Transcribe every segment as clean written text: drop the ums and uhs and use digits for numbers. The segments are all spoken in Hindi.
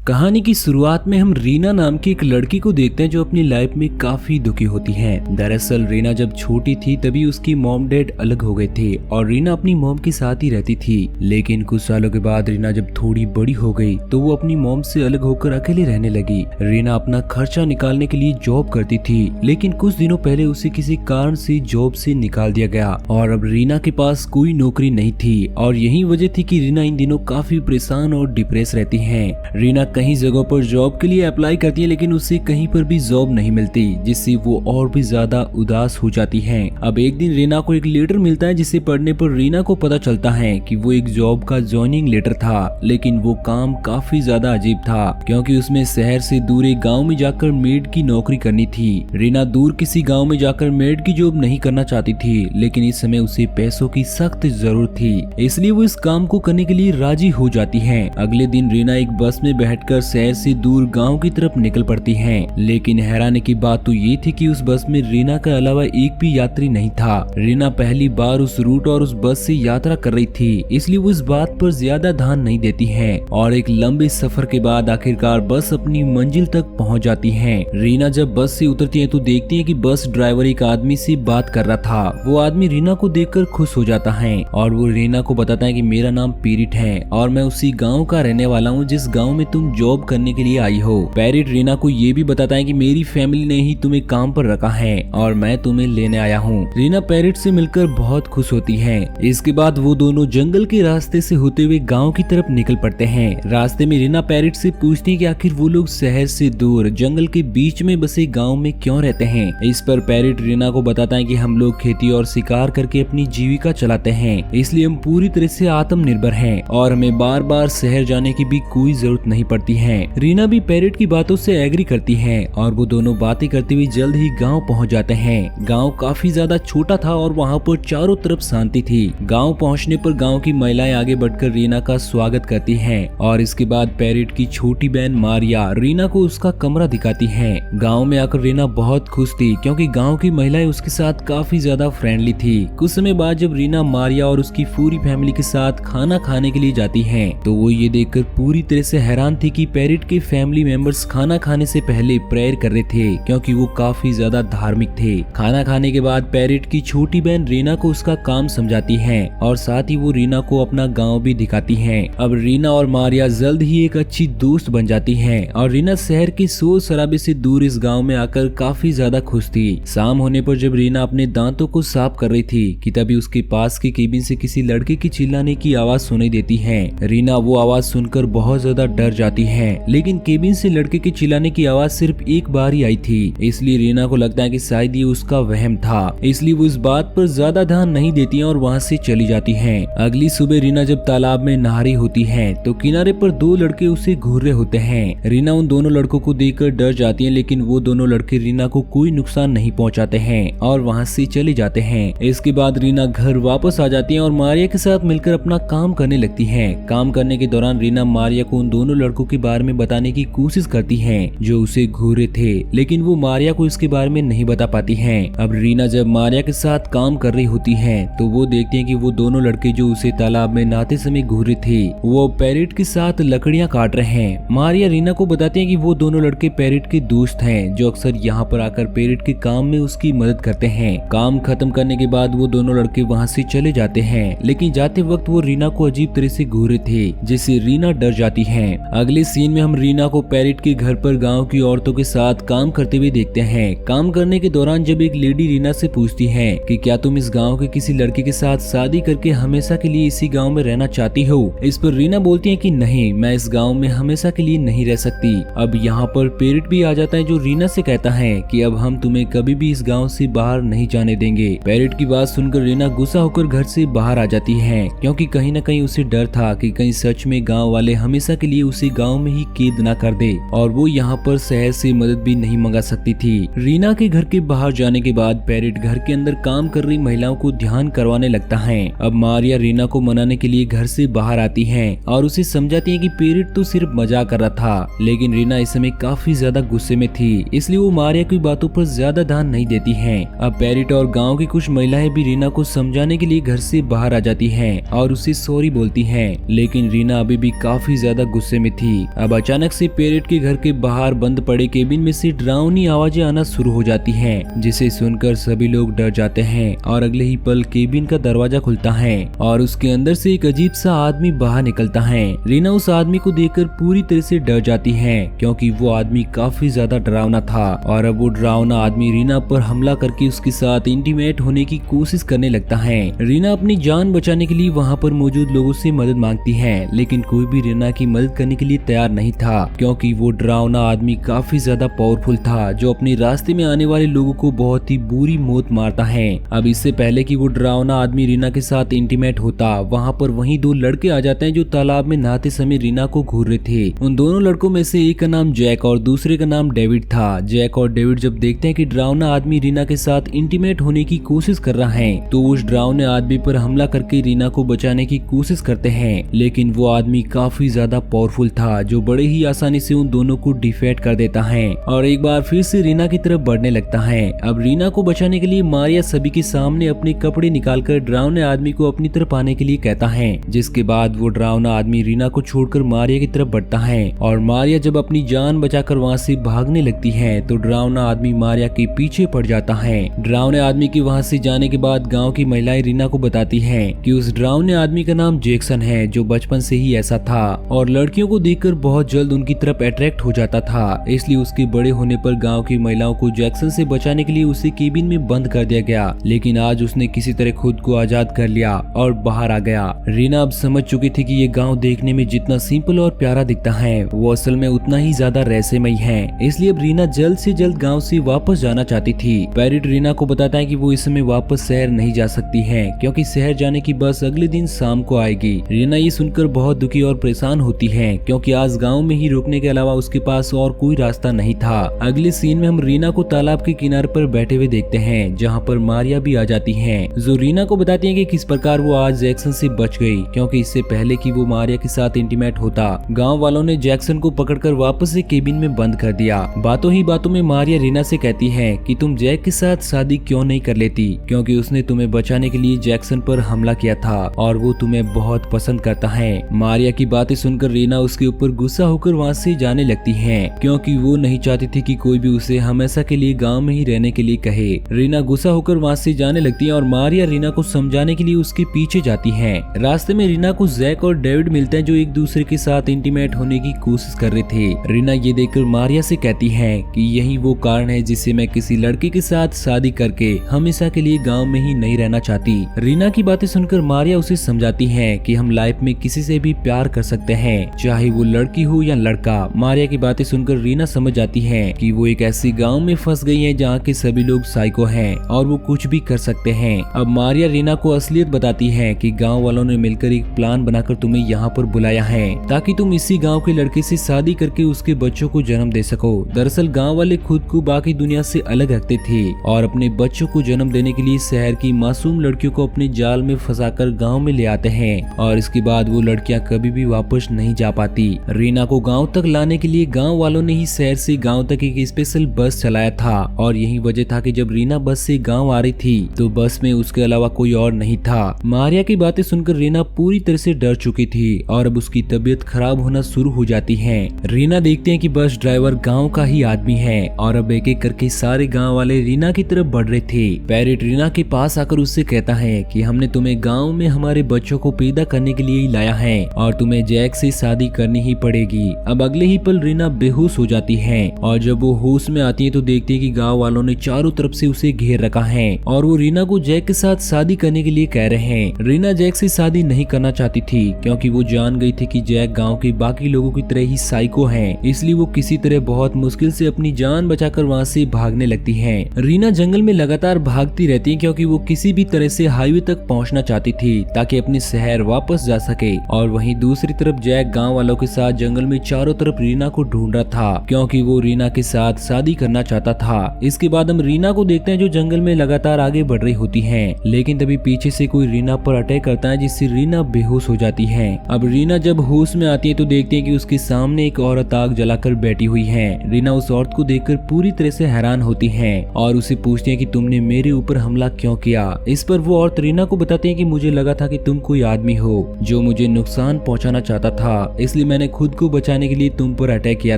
कहानी की शुरुआत में हम रीना नाम की एक लड़की को देखते हैं जो अपनी लाइफ में काफी दुखी होती है। दरअसल रीना जब छोटी थी तभी उसकी मॉम डैड अलग हो गए थे और रीना अपनी मॉम के साथ ही रहती थी। लेकिन कुछ सालों के बाद रीना जब थोड़ी बड़ी हो गई तो वो अपनी मॉम से अलग होकर अकेले रहने लगी। रीना अपना खर्चा निकालने के लिए जॉब करती थी, लेकिन कुछ दिनों पहले उसे किसी कारण से जॉब से निकाल दिया गया और अब रीना के पास कोई नौकरी नहीं थी और यही वजह थी कि रीना इन दिनों काफी परेशान और डिप्रेस रहती है। रीना कई जगहों पर जॉब के लिए अप्लाई करती है, लेकिन उसे कहीं पर भी जॉब नहीं मिलती, जिससे वो और भी ज्यादा उदास हो जाती है। अब एक दिन रीना को एक लेटर मिलता है जिसे पढ़ने पर रीना को पता चलता है कि वो एक जॉब का ज्वाइनिंग लेटर था, लेकिन वो काम काफी ज्यादा अजीब था क्योंकि उसमें शहर से दूर एक गाँव में जाकर मेड की नौकरी करनी थी। रीना दूर किसी गाँव में जाकर मेड की जॉब नहीं करना चाहती थी, लेकिन इस समय उसे पैसों की सख्त जरूरत थी, इसलिए वो इस काम को करने के लिए राजी हो जाती है। अगले दिन रीना एक बस में बैठकर शहर से दूर गांव की तरफ निकल पड़ती है, लेकिन हैरानी की बात तो ये थी कि उस बस में रीना के अलावा एक भी यात्री नहीं था। रीना पहली बार उस रूट और उस बस से यात्रा कर रही थी, इसलिए वो इस बात पर ज्यादा ध्यान नहीं देती है और एक लंबे सफर के बाद आखिरकार बस अपनी मंजिल तक पहुंच जाती है। रीना जब बस से उतरती है तो देखती है कि बस ड्राइवर एक आदमी से बात कर रहा था। वो आदमी रीना को देखकर खुश हो जाता है और वो रीना को बताता है कि मेरा नाम पेरिट है और मैं उसी गाँव का रहने वाला हूँ जिस गाँव में तुम जॉब करने के लिए आई हो। पेरिट रीना को ये भी बताता है कि मेरी फैमिली ने ही तुम्हें काम पर रखा है और मैं तुम्हें लेने आया हूँ। रीना पेरिट से मिलकर बहुत खुश होती है। इसके बाद वो दोनों जंगल के रास्ते से होते हुए गांव की तरफ निकल पड़ते हैं। रास्ते में रीना पेरिट से पूछती है कि आखिर वो लोग शहर से दूर जंगल के बीच में बसे गाँव में क्यों रहते हैं। इस पर पेरिट रीना को बताता है कि हम लोग खेती और शिकार करके अपनी जीविका चलाते हैं, इसलिए हम पूरी तरह से आत्मनिर्भर हैं और हमें बार बार शहर जाने की भी कोई जरूरत नहीं पड़ती है। रीना भी पेरिट की बातों से एग्री करती है और वो दोनों बातें करते हुए जल्द ही गांव पहुंच जाते हैं। गांव काफी ज्यादा छोटा था और वहां पर चारों तरफ शांति थी। गांव पहुंचने पर गांव की महिलाएं आगे बढ़कर रीना का स्वागत करती हैं और इसके बाद पेरिट की छोटी बहन मारिया रीना को उसका कमरा दिखाती है। गाँव में आकर रीना बहुत खुश थी क्योंकि गाँव की महिलाएं उसके साथ काफी ज्यादा फ्रेंडली थी। कुछ समय बाद जब रीना मारिया और उसकी पूरी फैमिली के साथ खाना खाने के लिए जाती है तो वो ये देखकर पूरी तरह से हैरान थी कि पेरिट के फैमिली मेंबर्स खाना खाने से पहले प्रेयर कर रहे थे क्योंकि वो काफी ज्यादा धार्मिक थे। खाना खाने के बाद पेरिट की छोटी बहन रीना को उसका काम समझाती है और साथ ही वो रीना को अपना गांव भी दिखाती है। अब रीना और मारिया जल्द ही एक अच्छी दोस्त बन जाती है और रीना शहर के शोर शराबे से दूर इस गाँव में आकर काफी ज्यादा खुश थी। शाम होने पर जब रीना अपने दांतों को साफ कर रही थी कि तभी उसके पास के केबिन से किसी लड़के की चिल्लाने की आवाज सुनाई देती है। रीना वो आवाज सुनकर बहुत ज्यादा डर जाती है, लेकिन केबिन से लड़के के चिल्लाने की आवाज सिर्फ एक बार ही आई थी, इसलिए रीना को लगता है कि शायद ये उसका वहम था, इसलिए वो इस बात पर ज्यादा ध्यान नहीं देती है और वहाँ से चली जाती है। अगली सुबह रीना जब तालाब में नहा रही होती है तो किनारे पर दो लड़के उसे घूर रहे होते हैं। रीना उन दोनों लड़कों को देखकर डर जाती है, लेकिन वो दोनों लड़के रीना को कोई नुकसान नहीं पहुँचाते हैं और वहाँ से चले जाते हैं। इसके बाद रीना घर वापस आ जाती है और मारिया के साथ मिलकर अपना काम करने लगती है। काम करने के दौरान रीना मारिया को उन दोनों लड़कों के बारे में बताने की कोशिश करती है जो उसे घूरे थे, लेकिन वो मारिया को इसके बारे में नहीं बता पाती है। अब रीना जब मारिया के साथ काम कर रही होती है तो वो देखती है कि वो दोनों लड़के जो उसे तालाब में नहाते समय घूरे थे वो पेरिट के साथ लकड़ियां काट रहे हैं। मारिया रीना को बताती है कि वो दोनों लड़के पेरिट के दोस्त हैं जो अक्सर यहाँ पर आकर पेरिट के काम में उसकी मदद करते हैं। काम खत्म करने के बाद वो दोनों लड़के वहाँ से चले जाते हैं, लेकिन जाते वक्त वो रीना को अजीब तरह से घूरे थे जिससे रीना डर जाती है। अगले सीन में हम रीना को पेरिट के घर पर गांव की औरतों के साथ काम करते हुए देखते हैं। काम करने के दौरान जब एक लेडी रीना से पूछती है कि क्या तुम इस गांव के किसी लड़के के साथ शादी करके हमेशा के लिए इसी गांव में रहना चाहती हो। इस पर रीना बोलती है कि नहीं, मैं इस गांव में हमेशा के लिए नहीं रह सकती। अब यहाँ पर पेरिट भी आ जाता है जो रीना से कहता है कि अब हम तुम्हें कभी भी इस गाँव से बाहर नहीं जाने देंगे। पेरिट की बात सुनकर रीना गुस्सा होकर घर से बाहर आ जाती है क्योंकि कहीं न कहीं उसे डर था कि कहीं सच में गाँव वाले हमेशा के लिए उसे गाँव में ही कैद न कर दे और वो यहाँ पर शहर से मदद भी नहीं मंगा सकती थी। रीना के घर के बाहर जाने के बाद पेरिट घर के अंदर काम कर रही महिलाओं को ध्यान करवाने लगता है। अब मारिया रीना को मनाने के लिए घर से बाहर आती है और उसे समझाती है कि पेरिट तो सिर्फ मजाक कर रहा था, लेकिन रीना इस समय काफी ज्यादा गुस्से में थी, इसलिए वो मारिया की बातों पर ज्यादा ध्यान नहीं देती है। अब पेरिट और गाँव की कुछ महिलाएं भी रीना को समझाने के लिए घर से बाहर आ जाती है और उसे सॉरी बोलती है, लेकिन रीना अभी भी काफी ज्यादा गुस्से में थी अब अचानक से पेरेट के घर के बाहर बंद पड़े केबिन में से डरावनी आवाजें आना शुरू हो जाती हैं, जिसे सुनकर सभी लोग डर जाते हैं और अगले ही पल केबिन का दरवाजा खुलता है और उसके अंदर से एक अजीब सा आदमी बाहर निकलता है। रीना उस आदमी को देखकर पूरी तरह से डर जाती है क्योंकि वो आदमी काफी ज्यादा डरावना था और अब वो डरावना आदमी रीना पर हमला करके उसके साथ इंटीमेट होने की कोशिश करने लगता है। रीना अपनी जान बचाने के लिए वहाँ पर मौजूद लोगों से मदद मांगती है, लेकिन कोई भी रीना की मदद करने के लिए तैयार नहीं था क्योंकि वो डरावना आदमी काफी ज्यादा पावरफुल था जो अपने रास्ते में आने वाले लोगों को बहुत ही बुरी मौत मारता है। अब इससे पहले कि वो डरावना आदमी रीना के साथ इंटीमेट होता, वहाँ पर वहीं दो लड़के आ जाते हैं जो तालाब में नहाते समय रीना को घूर रहे थे। उन दोनों लड़कों में से एक का नाम जैक और दूसरे का नाम डेविड था। जैक और डेविड जब देखते हैं कि डरावना आदमी रीना के साथ इंटीमेट होने की कोशिश कर रहा है तो उस डरावने आदमी पर हमला करके रीना को बचाने की कोशिश करते हैं, लेकिन वो आदमी काफी ज्यादा पावरफुल था जो बड़े ही आसानी से उन दोनों को डिफेट कर देता है और एक बार फिर से रीना की तरफ बढ़ने लगता है। अब रीना को बचाने के लिए मारिया सभी के सामने अपने कपड़े निकालकर डरावने आदमी को अपनी तरफ आने के लिए कहता है, जिसके बाद वो डरावना आदमी रीना को छोड़कर मारिया की तरफ बढ़ता है और मारिया जब अपनी जान बचाकर वहाँ से भागने लगती है तो डरावना आदमी मारिया के पीछे पड़ जाता है। डरावने आदमी के वहाँ से जाने के बाद गाँव की महिलाएं रीना को बताती है कि उस डरावने आदमी का नाम जैक्सन है जो बचपन से ही ऐसा था और लड़कियों को देखकर बहुत जल्द उनकी तरफ अट्रैक्ट हो जाता था, इसलिए उसके बड़े होने पर गांव की महिलाओं को जैक्सन से बचाने के लिए उसे केबिन में बंद कर दिया गया, लेकिन आज उसने किसी तरह खुद को आजाद कर लिया और बाहर आ गया। रीना अब समझ चुकी थी कि ये गांव देखने में जितना सिंपल और प्यारा दिखता है वो असल में उतना ही ज्यादा रहस्यमयी है, इसलिए अब रीना जल्द से जल्द गाँव से वापस जाना चाहती थी। पैरेट रीना को बताता है कि वो इस समय वापस शहर नहीं जा सकती है क्योंकि शहर जाने की बस अगले दिन शाम को आएगी। रीना ये सुनकर बहुत दुखी और परेशान होती है क्योंकि आज गांव में ही रुकने के अलावा उसके पास और कोई रास्ता नहीं था। अगले सीन में हम रीना को तालाब के किनारे पर बैठे हुए देखते हैं जहां पर मारिया भी आ जाती है जो रीना को बताती है कि किस प्रकार वो आज जैक्सन से बच गई क्योंकि इससे पहले कि वो मारिया के साथ इंटीमेट होता गाँव वालों ने जैक्सन को पकड़कर वापस से केबिन में बंद कर दिया। बातों ही बातों में मारिया रीना से कहती है कि तुम जैक के साथ शादी क्यों नहीं कर लेती क्योंकि उसने तुम्हें बचाने के लिए जैक्सन पर हमला किया था और वो तुम्हें बहुत पसंद करता है। मारिया की बातें सुनकर रीना उसके ऊपर गुस्सा होकर वहाँ से जाने लगती है क्योंकि वो नहीं चाहती थी कि कोई भी उसे हमेशा के लिए गांव में ही रहने के लिए कहे। रीना गुस्सा होकर वहाँ से जाने लगती है और मारिया रीना को समझाने के लिए उसके पीछे जाती है। रास्ते में रीना को जैक और डेविड मिलते हैं जो एक दूसरे के साथ इंटीमेट होने की कोशिश कर रहे थे। रीना ये देखकर मारिया से कहती है कि यही वो कारण है जिससे मैं किसी लड़के के साथ शादी करके हमेशा के लिए गाँव में ही नहीं रहना चाहती। रीना की बातें सुनकर मारिया उसे समझाती है कि हम लाइफ में किसी से भी प्यार कर सकते हैं, चाहे वो लड़की हो या लड़का। मारिया की बातें सुनकर रीना समझ जाती है कि वो एक ऐसी गांव में फंस गई है जहाँ के सभी लोग साइको हैं और वो कुछ भी कर सकते हैं। अब मारिया रीना को असलियत बताती है कि गांव वालों ने मिलकर एक प्लान बनाकर तुम्हें यहाँ पर बुलाया है ताकि तुम इसी गाँव के लड़के से शादी करके उसके बच्चों को जन्म दे सको। दरअसल गाँव वाले खुद को बाकी दुनिया से अलग रखते थे और अपने बच्चों को जन्म देने के लिए शहर की मासूम लड़कियों को अपने जाल में फंसाकर गांव में ले आते हैं और इसके बाद वो लड़कियां कभी भी वापस नहीं जा पाती। रीना को गांव तक लाने के लिए गांव वालों ने ही शहर से गांव तक एक स्पेशल बस चलाया था और यही वजह था कि जब रीना बस से गांव आ रही थी तो बस में उसके अलावा कोई और नहीं था। मारिया की बातें सुनकर रीना पूरी तरह से डर चुकी थी और अब उसकी तबीयत खराब होना शुरू हो जाती है। रीना देखते हैं कि बस ड्राइवर गाँव का ही आदमी है और अब एक एक करके सारे गाँव वाले रीना की तरफ बढ़ रहे थे। पैरेट रीना के पास आकर उससे कहता है कि हमने तुम्हें गांव में हमारे बच्चों को पैदा करने के लिए ही लाया है और तुम्हें जैक से शादी करनी ही पड़ेगी। अब अगले ही पल रीना बेहोश हो जाती है और जब वो होश में आती है तो देखती है कि गांव वालों ने चारों तरफ से उसे घेर रखा है और वो रीना को जैक के साथ शादी करने के लिए कह रहे हैं। रीना जैक से शादी नहीं करना चाहती थी क्योंकि वो जान गई थी कि जैक गाँव के बाकी लोगों की तरह ही साइको है, इसलिए वो किसी तरह बहुत मुश्किल से अपनी जान बचाकर वहाँ से भागने लगती है। रीना जंगल में लगातार भागती रहती है क्योंकि वो किसी भी तरह से हाईवे तक पहुंचना चाहती थी ताकि अपने शहर वापस जा सके और वहीं दूसरी तरफ जैक गांव वालों के साथ जंगल में चारों तरफ रीना को ढूंढ रहा था क्योंकि वो रीना के साथ शादी करना चाहता था। इसके बाद हम रीना को देखते हैं जो जंगल में लगातार आगे बढ़ रही होती है, लेकिन तभी पीछे से कोई रीना पर अटैक करता है जिससे रीना बेहोश हो जाती है। अब रीना जब होश में आती है तो देखती है कि उसके सामने एक औरत आग जलाकर बैठी हुई है। रीना उस औरत को देखकर पूरी तरह से हैरान होती है और उसे पूछती है कि तुमने मेरे ऊपर हमला क्यों किया। इस पर वो औरत रीना को बताती है कि मुझे लगा था कि तुम कोई आदमी हो जो मुझे नुकसान पहुंचाना चाहता था, इसलिए मैंने मैंने खुद को बचाने के लिए तुम पर अटैक किया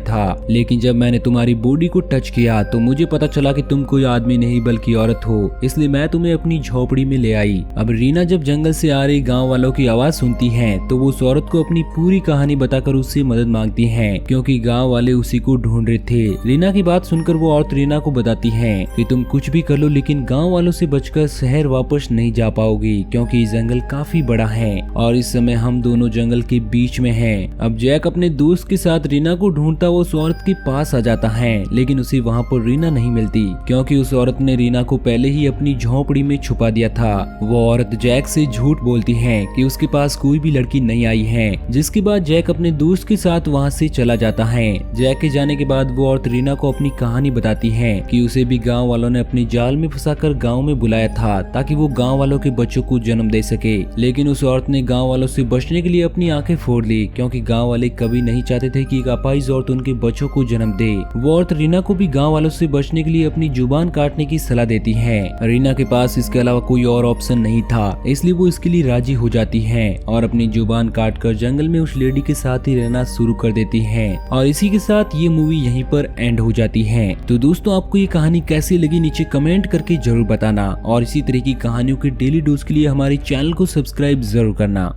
था, लेकिन जब मैंने तुम्हारी बॉडी को टच किया तो मुझे पता चला कि तुम कोई आदमी नहीं बल्कि औरत हो, इसलिए मैं तुम्हें अपनी झोपड़ी में ले आई। अब रीना जब जंगल से आ रही गाँव वालों की आवाज सुनती है तो वो उस औरत को अपनी पूरी कहानी बताकर उससे मदद मांगती है, क्योंकि गाँव वाले उसी को ढूंढ रहे थे। रीना की बात सुनकर वो औरत रीना को बताती है कि तुम कुछ भी कर लो लेकिन गाँव वालों से बचकर शहर वापस नहीं जा पाओगी, क्योंकि जंगल काफी बड़ा है और इस समय हम दोनों जंगल के बीच में हैं। अब जैक अपने दोस्त के साथ रीना को ढूंढता वो उस औरत के पास आ जाता है, लेकिन उसे वहाँ पर रीना नहीं मिलती, क्योंकि उस औरत ने रीना को पहले ही अपनी झोपड़ी में छुपा दिया था। वो औरत जैक से झूठ बोलती है कि उसके पास कोई भी लड़की नहीं आई है, जिसके बाद जैक अपने दोस्त के साथ वहाँ से चला जाता है। जैक के जाने के बाद वो औरत रीना को अपनी कहानी बताती है कि उसे भी गाँव वालों ने अपने जाल में फंसाकर गाँव में बुलाया था ताकि वो गाँव वालों के बच्चों को जन्म दे सके, लेकिन उस औरत ने गाँव वालों से बचने के लिए अपनी आंखें फोड़ ली, क्योंकि गांव वाले कभी नहीं चाहते थे कि एक अपाहिज औरत उनके बच्चों को जन्म दे। वो औरत रीना को भी गांव वालों से बचने के लिए अपनी जुबान काटने की सलाह देती है। रीना के पास इसके अलावा कोई और ऑप्शन नहीं था, इसलिए वो इसके लिए राजी हो जाती है और अपनी जुबान काटकर जंगल में उस लेडी के साथ ही रहना शुरू कर देती है। और इसी के साथ ये मूवी यहीं पर एंड हो जाती है। तो दोस्तों, आपको ये कहानी कैसी लगी नीचे कमेंट करके जरूर बताना और इसी तरह की कहानियों के डेली डोज के लिए हमारे चैनल को सब्सक्राइब जरूर करना।